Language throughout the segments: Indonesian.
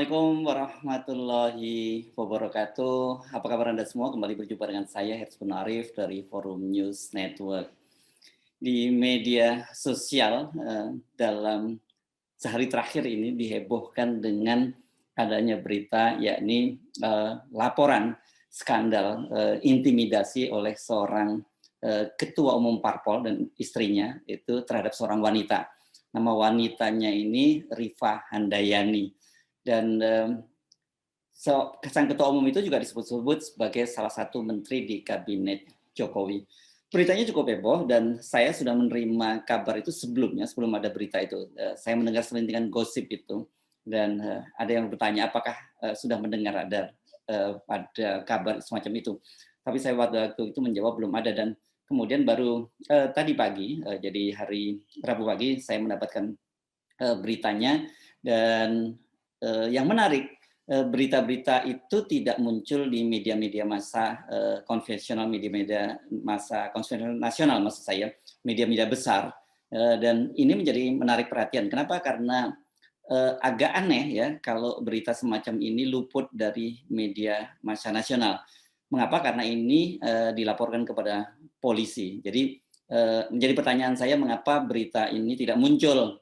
Assalamualaikum warahmatullahi wabarakatuh. Apa kabar Anda semua? Kembali berjumpa dengan saya Herzman Arif dari Forum News Network. Di media sosial dalam sehari terakhir ini dihebohkan dengan adanya berita yakni laporan skandal intimidasi oleh seorang ketua umum parpol dan istrinya itu terhadap seorang wanita. Nama wanitanya ini Rifa Handayani. Dan sang ketua umum itu juga disebut-sebut sebagai salah satu menteri di kabinet Jokowi. Beritanya cukup heboh dan saya sudah menerima kabar itu sebelumnya, sebelum ada berita itu. Saya mendengar selintingan gosip itu dan ada yang bertanya apakah sudah mendengar ada kabar semacam itu. Tapi saya waktu itu menjawab belum ada dan kemudian baru tadi pagi, jadi hari Rabu pagi saya mendapatkan beritanya dan yang menarik, berita-berita itu tidak muncul di media-media massa konvensional, media-media massa konvensional nasional maksud saya, media-media besar, dan ini menjadi menarik perhatian. Kenapa? Karena agak aneh ya kalau berita semacam ini luput dari media massa nasional. Mengapa? Karena ini dilaporkan kepada polisi. Jadi menjadi pertanyaan saya mengapa berita ini tidak muncul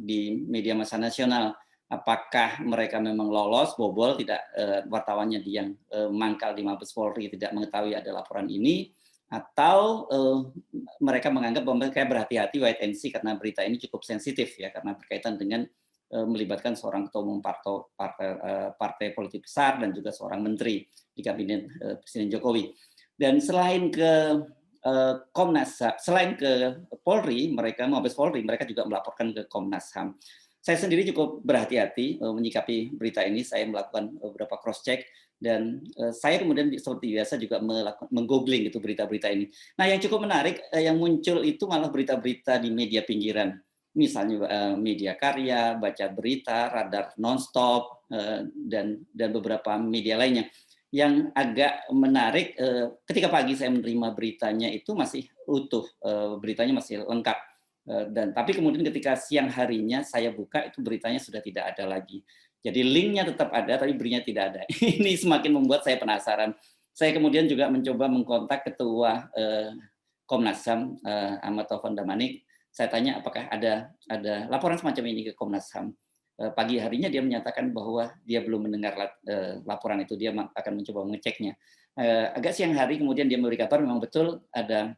di media massa nasional. Apakah mereka memang lolos, bobol, tidak wartawannya yang mangkal di Mabes Polri tidak mengetahui ada laporan ini, atau mereka menganggap bahwa mereka berhati-hati wait and see karena berita ini cukup sensitif ya karena berkaitan dengan melibatkan seorang ketua umum partai politik besar dan juga seorang menteri di kabinet Presiden Jokowi. Dan selain ke Komnas HAM, selain ke Polri, Mabes Polri, mereka juga melaporkan ke Komnas HAM. Saya sendiri cukup berhati-hati menyikapi berita ini. Saya melakukan beberapa cross check dan saya kemudian seperti biasa juga menggoogling itu berita-berita ini. Nah, yang cukup menarik yang muncul itu malah berita-berita di media pinggiran. Misalnya Media Karya, Baca Berita, Radar Nonstop dan beberapa media lainnya. Yang agak menarik ketika pagi saya menerima beritanya itu masih utuh, beritanya masih lengkap. Dan tapi kemudian ketika siang harinya saya buka itu beritanya sudah tidak ada lagi. Jadi linknya tetap ada tapi berita tidak ada. Ini semakin membuat saya penasaran. Saya kemudian juga mencoba mengkontak ketua Komnas HAM Ahmad Taufan Damanik. Saya tanya apakah ada laporan semacam ini ke Komnas HAM. Pagi harinya dia menyatakan bahwa dia belum mendengar laporan itu, dia akan mencoba mengeceknya. Agak siang hari kemudian dia memberi kabar memang betul ada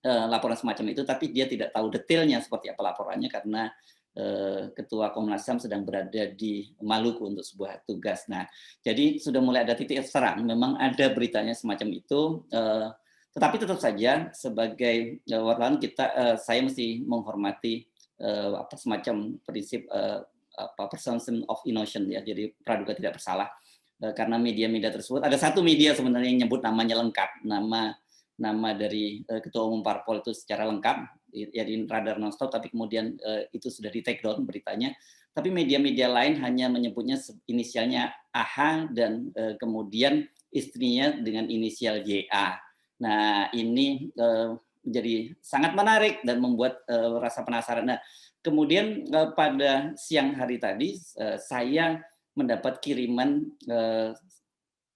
laporan semacam itu, tapi dia tidak tahu detailnya seperti apa laporannya karena Ketua Komnas HAM sedang berada di Maluku untuk sebuah tugas. Nah, jadi sudah mulai ada titik terang, memang ada beritanya semacam itu, tetapi tetap saja sebagai wartawan saya mesti menghormati semacam prinsip presumption of innocence ya, jadi praduga tidak bersalah. Karena media-media tersebut ada satu media sebenarnya yang nyebut namanya lengkap, nama dari ketua umum parpol itu secara lengkap ya di Radar Nonstop, tapi kemudian itu sudah di take down beritanya. Tapi media-media lain hanya menyebutnya inisialnya AH dan kemudian istrinya dengan inisial JA. Nah ini menjadi sangat menarik dan membuat rasa penasaran. Nah kemudian pada siang hari tadi saya mendapat kiriman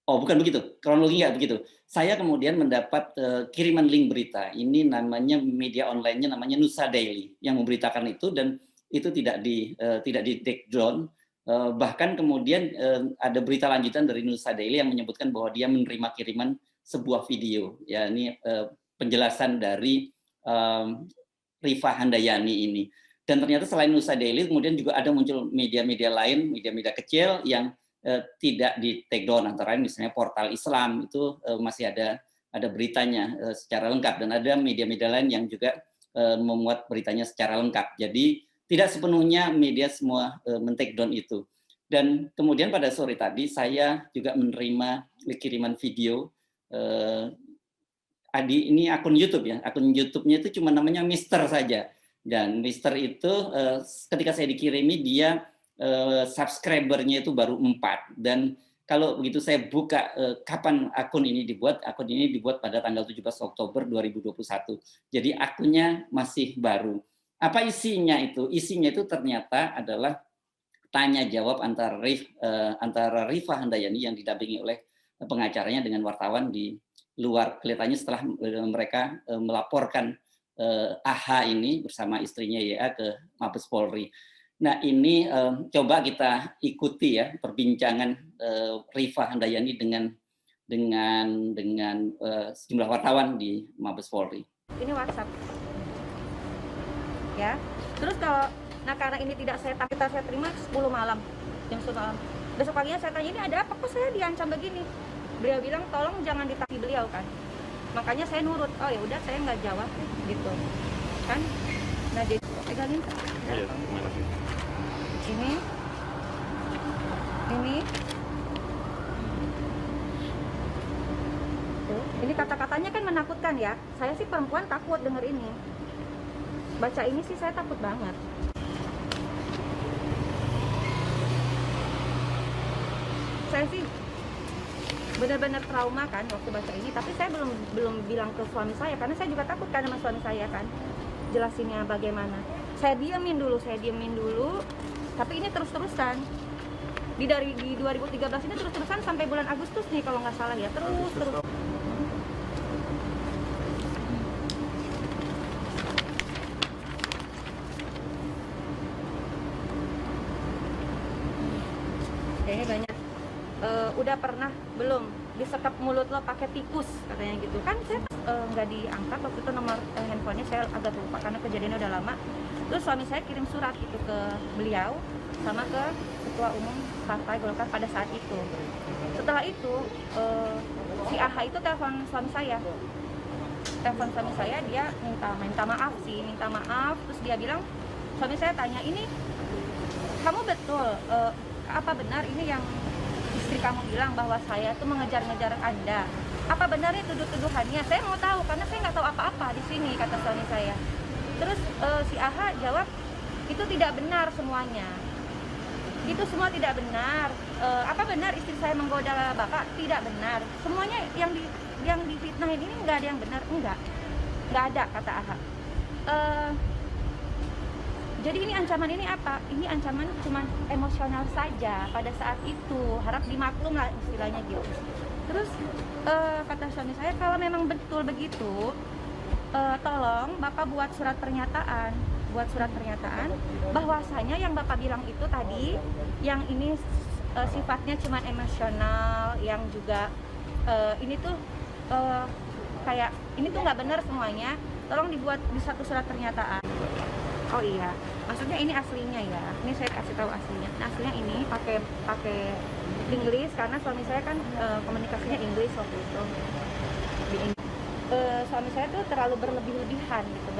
oh bukan begitu, kronologi nggak begitu. Saya kemudian mendapat kiriman link berita. Ini namanya media online-nya namanya Nusa Daily yang memberitakan itu dan itu tidak di take down. Bahkan kemudian ada berita lanjutan dari Nusa Daily yang menyebutkan bahwa dia menerima kiriman sebuah video. Ya ini penjelasan dari Rifa Handayani ini. Dan ternyata selain Nusa Daily kemudian juga ada muncul media-media lain, media-media kecil yang tidak di take down, antara lain misalnya Portal Islam itu masih ada beritanya secara lengkap dan ada media-media lain yang juga memuat beritanya secara lengkap. Jadi tidak sepenuhnya media semua men-take down itu. Dan kemudian pada sore tadi saya juga menerima kiriman video ini akun YouTube ya, akun YouTube-nya itu cuma namanya Mister saja. Dan Mister itu ketika saya dikirimi dia subscribernya itu baru 4 dan kalau begitu saya buka kapan akun ini dibuat pada tanggal 17 Oktober 2021. Jadi akunnya masih baru. Apa isinya itu? Isinya itu ternyata adalah tanya jawab antara Rifa Handayani yang didampingi oleh pengacaranya dengan wartawan di luar, kelihatannya setelah mereka melaporkan AH ini bersama istrinya YA ke Mabes Polri. Nah ini coba kita ikuti ya perbincangan Rifa Handayani dengan sejumlah wartawan di Mabes Polri. Ini WhatsApp, ya. Terus kalau, nah karena ini tidak saya terima 10 malam, jam 10 malam. Besok paginya saya tanya, ini ada apa kok saya diancam begini? Beliau bilang tolong jangan ditagi beliau kan. Makanya saya nurut. Oh ya udah saya nggak jawab gitu kan. Nah dia pegangin. Iya, ini kata-katanya kan menakutkan ya. Saya sih perempuan takut denger ini. Baca ini sih saya takut banget. Saya sih benar-benar trauma kan waktu baca ini, tapi saya belum bilang ke suami saya karena saya juga takut kan sama suami saya kan. Jelasinnya bagaimana. Saya diemin dulu. Tapi ini terus-terusan. Di 2013 ini terus-terusan sampai bulan Agustus nih kalau nggak salah ya. Terus. Kayaknya banyak. Udah pernah belum disekap mulut lo pakai tikus katanya gitu kan. Saya nggak diangkat waktu itu nomor handphonenya, saya agak lupa karena kejadiannya udah lama. Terus suami saya kirim surat gitu ke beliau sama ke Ketua Umum Partai Golkar pada saat itu. Setelah itu si AH itu telepon suami saya, dia minta maaf. Terus dia bilang, suami saya tanya, ini kamu betul apa benar ini yang istri kamu bilang bahwa saya tuh mengejar-ngejar Anda? Apa benar itu tuduhannya? Saya mau tahu karena saya nggak tahu apa-apa di sini, kata suami saya. Terus si AH jawab, itu tidak benar semuanya. Itu semua tidak benar. Apa benar istri saya menggoda Bapak? Tidak benar. Semuanya yang difitnahin ini nggak ada yang benar, nggak ada, kata AH. Jadi ini ancaman ini apa? Ini ancaman cuma emosional saja pada saat itu. Harap dimaklum lah istilahnya gitu. Terus kata suami saya, kalau memang betul begitu, tolong Bapak buat surat pernyataan bahwasanya yang Bapak bilang itu tadi, yang ini sifatnya cuma emosional, yang juga ini tuh kayak ini tuh nggak benar semuanya. Tolong dibuat di satu surat pernyataan. Oh iya, maksudnya ini aslinya ya. Ini saya kasih tahu aslinya. Nah, aslinya ini pakai Inggris karena suami saya kan komunikasinya Inggris waktu itu. Suami saya tuh terlalu berlebihan gitu,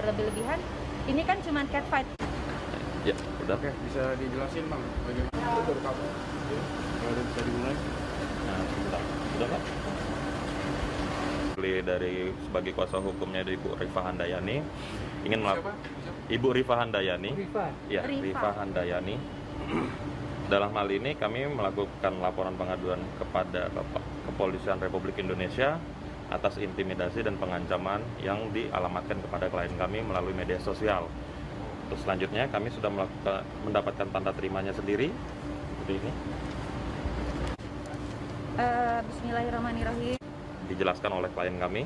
Ini kan cuma catfight. Ya, udah. Oke, bisa dijelasin Bang, bagaimana itu kamu? Baru bisa dimulai. Nah, udah Pak. Dari sebagai kuasa hukumnya dari Ibu Rifa Handayani ingin melakukan Ibu Rifa Handayani. Rifa Handayani. Dalam hal ini kami melakukan laporan pengaduan kepada Bapak Kepolisian Republik Indonesia atas intimidasi dan pengancaman yang dialamatkan kepada klien kami melalui media sosial. Terus selanjutnya kami sudah mendapatkan tanda terimanya sendiri seperti ini. Bismillahirrahmanirrahim. Dijelaskan oleh klien kami.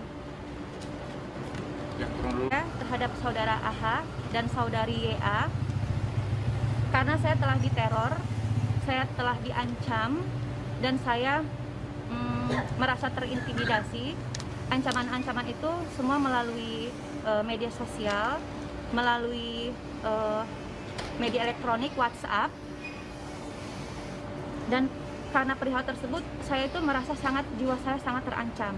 Terhadap saudara AH dan saudari YA, karena saya telah diteror, saya telah diancam, dan saya merasa terintimidasi. Ancaman-ancaman itu semua melalui media sosial, melalui media elektronik, WhatsApp. Dan karena perihal tersebut, saya itu merasa jiwa saya sangat terancam.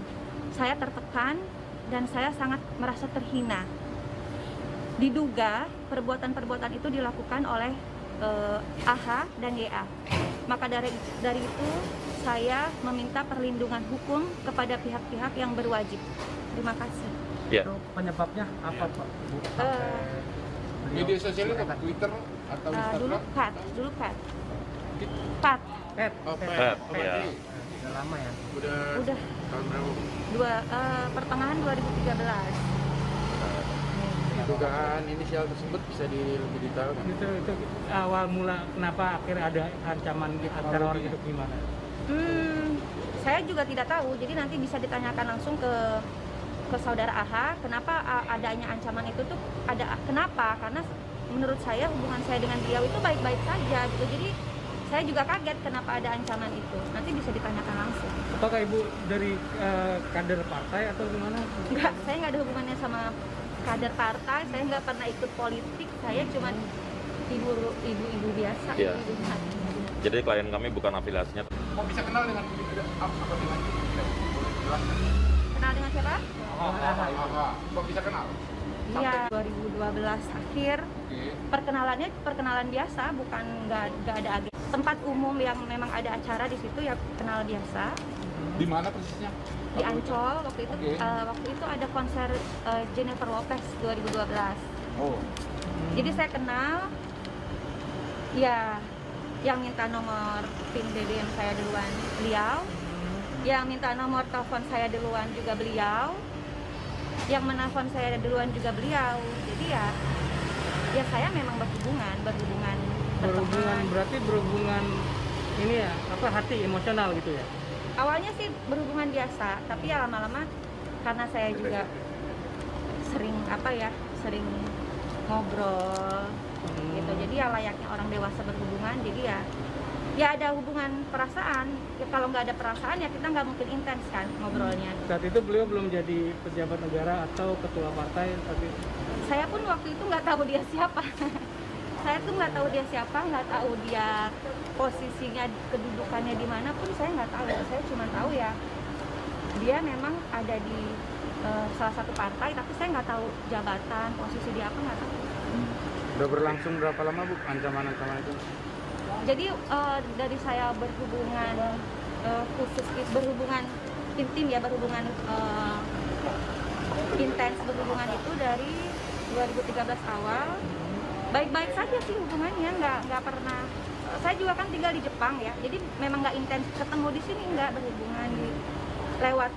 Saya tertekan dan saya sangat merasa terhina. Diduga perbuatan-perbuatan itu dilakukan oleh AH dan YA. Maka dari itu saya meminta perlindungan hukum kepada pihak-pihak yang berwajib. Terima kasih. Ya. Penyebabnya apa Pak? Media sosial itu Twitter atau Instagram? Dulu Pat. Ya. Udah lama ya? Udah. Tahun berapa? Pertengahan 2013. Itu dugaan inisial tersebut bisa lebih detail kan? Itu awal mula kenapa akhirnya ada ancaman teror gitu gimana? Saya juga tidak tahu, jadi nanti bisa ditanyakan langsung ke saudara AH, kenapa adanya ancaman itu tuh kenapa? Karena menurut saya hubungan saya dengan beliau itu baik-baik saja gitu. Jadi saya juga kaget kenapa ada ancaman itu. Nanti bisa ditanyakan langsung. Apakah Ibu dari kader partai atau gimana? Enggak, saya nggak ada hubungannya sama kader partai, saya nggak pernah ikut politik, saya cuma ibu-ibu biasa. Iya. Ibu Jadi klien kami bukan afiliasinya. Kok bisa kenal dengan ini tidak? Apa dengan ini tidak? Boleh jelaskan? Kenal dengan siapa? Kok bisa kenal? Iya, 2012 akhir. Oke. Perkenalan biasa, bukan nggak ada agenda. Tempat umum yang memang ada acara di situ ya kenal biasa. Di mana persisnya? Di Ancol waktu itu. Oke. Waktu itu ada konser Jennifer Lopez 2012. Oh. Jadi saya kenal. Ya, yang minta nomor PIN BBM saya duluan beliau. Yang minta nomor telepon saya duluan juga beliau. Yang menelpon saya duluan juga beliau. Jadi ya saya memang berhubungan berteman. Berarti berhubungan ini ya, hati emosional gitu ya? Awalnya sih berhubungan biasa, tapi ya lama-lama karena saya juga sering ngobrol gitu. Jadi ya layaknya orang dewasa berhubungan, jadi ya ada hubungan perasaan. Ya, kalau nggak ada perasaan ya kita nggak mungkin intens kan ngobrolnya. Saat itu beliau belum jadi pejabat negara atau ketua partai, tapi Saya pun waktu itu nggak tahu dia siapa. Saya tuh nggak tahu dia siapa, nggak tahu dia posisinya, kedudukannya di mana pun saya nggak tahu. Saya cuma tahu ya dia memang ada di salah satu partai, tapi saya nggak tahu jabatan, posisi dia apa, nggak tahu. Udah berlangsung berapa lama Bu ancaman-ancaman itu? Jadi dari saya berhubungan berhubungan intim ya, berhubungan intens berhubungan itu dari 2013 awal. Baik-baik saja sih hubungannya, nggak pernah. Saya juga kan tinggal di Jepang ya, jadi memang nggak intens ketemu di sini, nggak berhubungan lewat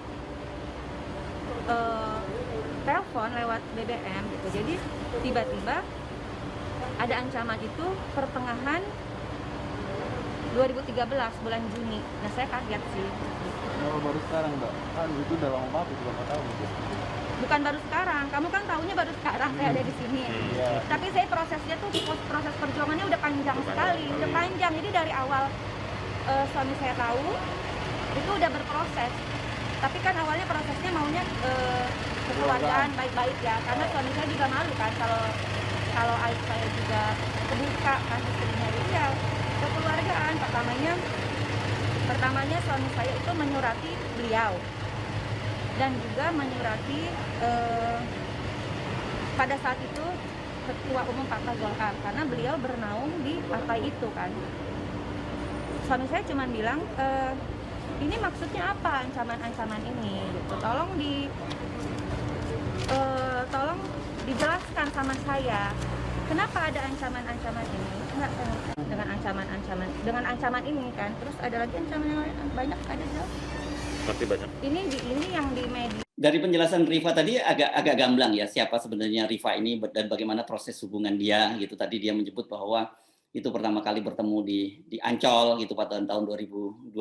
telepon, lewat BBM gitu. Jadi tiba-tiba ada ancaman itu pertengahan 2013 bulan Juni. Nah saya kaget sih. Oh, baru sekarang Mbak? Kan itu udah lama banget, udah 4 tahun gitu. Bukan baru sekarang, kamu kan tahunya baru sekarang saya ada di sini. Tapi saya prosesnya tuh proses perjuangannya udah panjang sekali, udah panjang. Jadi dari awal suami saya tahu itu udah berproses. Tapi kan awalnya prosesnya maunya kekeluargaan baik-baik ya, karena suami saya juga malu kan kalau aib saya juga kebuka kan istrinya. Jadi ya kekeluargaan. Pertamanya suami saya itu menyurati beliau dan juga menyurati pada saat itu Ketua Umum Partai Golkar, karena beliau bernaung di partai itu kan. Suami saya cuma bilang, ini maksudnya apa ancaman-ancaman ini? Gitu. Tolong dijelaskan sama saya, kenapa ada ancaman-ancaman ini? Enggak, dengan ancaman ini kan. Terus ada lagi ancaman yang lain, banyak ada jauh. Masih banyak. Ini yang di media. Dari penjelasan Rifa tadi agak gamblang ya, siapa sebenarnya Rifa ini dan bagaimana proses hubungan dia gitu. Tadi dia menyebut bahwa itu pertama kali bertemu di Ancol gitu pada tahun 2012,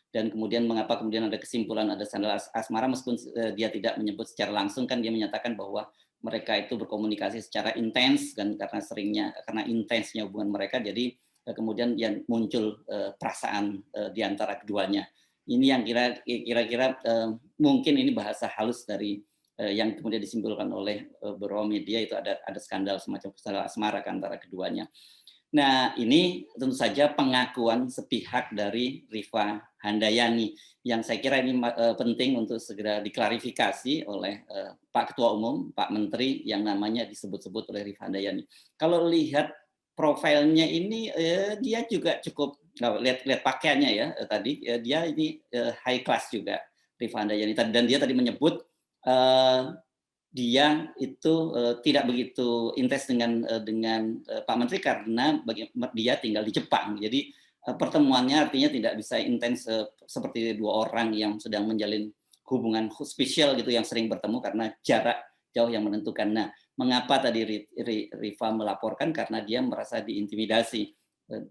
dan kemudian mengapa kemudian ada kesimpulan ada sandal asmara, meskipun dia tidak menyebut secara langsung, kan dia menyatakan bahwa mereka itu berkomunikasi secara intens, dan karena intensnya hubungan mereka, jadi kemudian yang muncul perasaan di antara keduanya. Ini yang kira-kira mungkin ini bahasa halus dari yang kemudian disimpulkan oleh beberapa media, itu ada skandal semacam skandal asmara antara keduanya. Nah, ini tentu saja pengakuan sepihak dari Rifa Handayani yang saya kira ini penting untuk segera diklarifikasi oleh Pak Ketua Umum, Pak Menteri yang namanya disebut-sebut oleh Rifa Handayani. Kalau lihat profilnya ini dia juga cukup, lihat pakaiannya ya tadi, dia ini high class juga Rifa Handayani, dan dia tadi menyebut dia itu tidak begitu intens dengan Pak Menteri karena dia tinggal di Jepang. Jadi pertemuannya artinya tidak bisa intens seperti dua orang yang sedang menjalin hubungan spesial gitu yang sering bertemu karena jarak jauh yang menentukan. Nah, mengapa tadi Rifa melaporkan, karena dia merasa diintimidasi.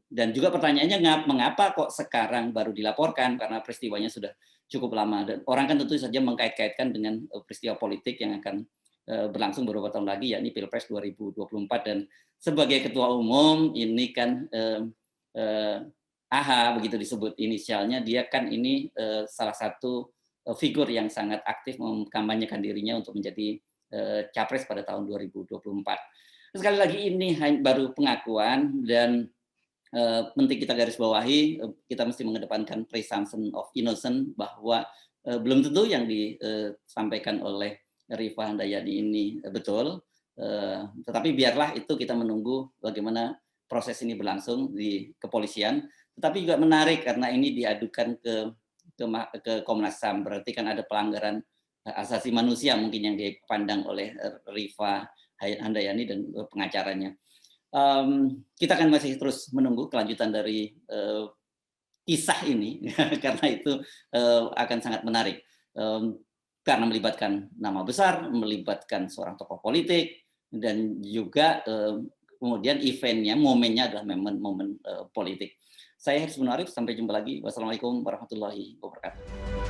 Dan juga pertanyaannya, mengapa kok sekarang baru dilaporkan, karena peristiwanya sudah cukup lama. Dan orang kan tentu saja mengkait-kaitkan dengan peristiwa politik yang akan berlangsung beberapa tahun lagi, yakni Pilpres 2024. Dan sebagai ketua umum ini kan AH begitu disebut inisialnya, dia kan ini salah satu figur yang sangat aktif mengkampanyekan dirinya untuk menjadi capres pada tahun 2024. Sekali lagi ini baru pengakuan, dan penting kita garis bawahi, kita mesti mengedepankan presumption of innocent, bahwa belum tentu yang disampaikan oleh Rifa Handayani ini betul, tetapi biarlah itu, kita menunggu bagaimana proses ini berlangsung di kepolisian. Tetapi juga menarik karena ini diadukan ke Komnas HAM, berarti kan ada pelanggaran asasi manusia mungkin yang dipandang oleh Rifa Handayani dan pengacaranya. Kita akan masih terus menunggu kelanjutan dari kisah ini karena itu akan sangat menarik, karena melibatkan nama besar, melibatkan seorang tokoh politik, dan juga kemudian eventnya, momennya adalah momen politik. Saya Hersbun Arif, sampai jumpa lagi. Wassalamualaikum warahmatullahi wabarakatuh.